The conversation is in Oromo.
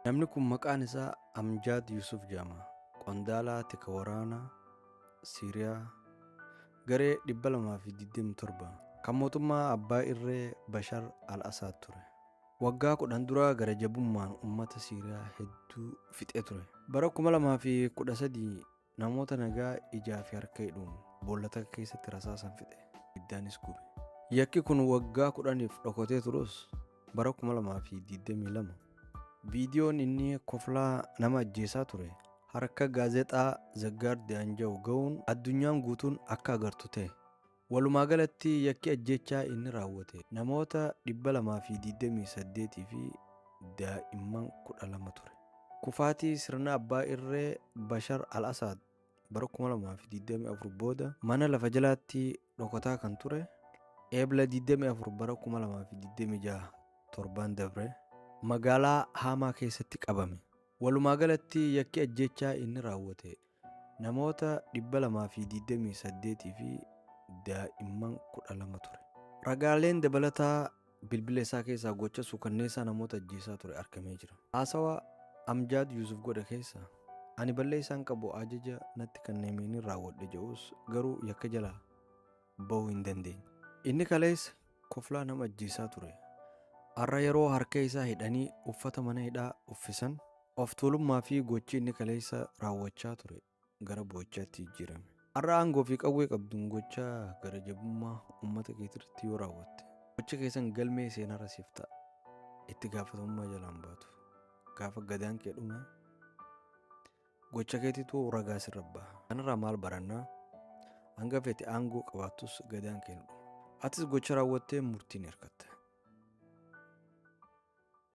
Namni kun maqaan isaa Amjaad Yusuf jedhama. Qondaalaa tika waraanaa Siiriyaa garee 227 kan mootummaa abbaa irree Bashar al-Assad ture. Waggaa 10 dura gara jabummaan uummata Siiriyaa hedduu fixee ture. Bara 2013 namoota nagaa ijaa fi harka hidhuun boollata keessatti rasaasan fixe. Iddaanis gube. Yakki kun waggaa 10f dhokatee turus bara 2022 viidiyoon inni koflaa nama ajjeesaa ture harka gaazexaa The Guardian ga'uun addunyaan guutuun akka agartu ta'e. Walumaa galatti yakki ajjechaa inni raawwate namoota 228 fi daa'imman 12 ture. Kufaatii sirna abbaa irree Bashar al-Assad bara 2024 booda mana lafa jalaatti dhokataa kan ture. Eebla 24 bara 2026 torban dabre magaalaa Hamaa keessatti qabame. Walumaa galatti yakki ajjechaa inni raawwate namoota 228 fi daa'imman 12 ture. Ragaaleen dabalataa bilbila isaa keessaa gocha suukanneessaa namoota ajjeesaa ture argamee jira. Haasawaa Amjaad Yusuf godhe keessaa ani balleessaan qabu ajaja natti kennameeni raawwadhe jedhus garuu yakka jalaa bahuu hin dandeenye. Inni kaleessa koflaa nama ajjeesaa ture. Har'a yeroo harka isaa hidhanii uffata mana hidhaa uffisan of tuulummaa fi gochi inni kaleessa raawwachaa ture gara boochaatti jijjiirame. Har'a aangoo fi qawwee qabduun gochaa gara jabummaa uummata keetirratti yoo raawwatte gocha keessan galmee seenarra siif ta'a. Itti gaafatamummaa jalaan baatu. Gaafa gadaan kee dhume gocha keetitu ragaa sirra baha. Kanarraa maal barannaa? Hanga fete aangoo qabaattus gadaan kee dhuma. Atis gocha raawwattee murtiin hirkatta.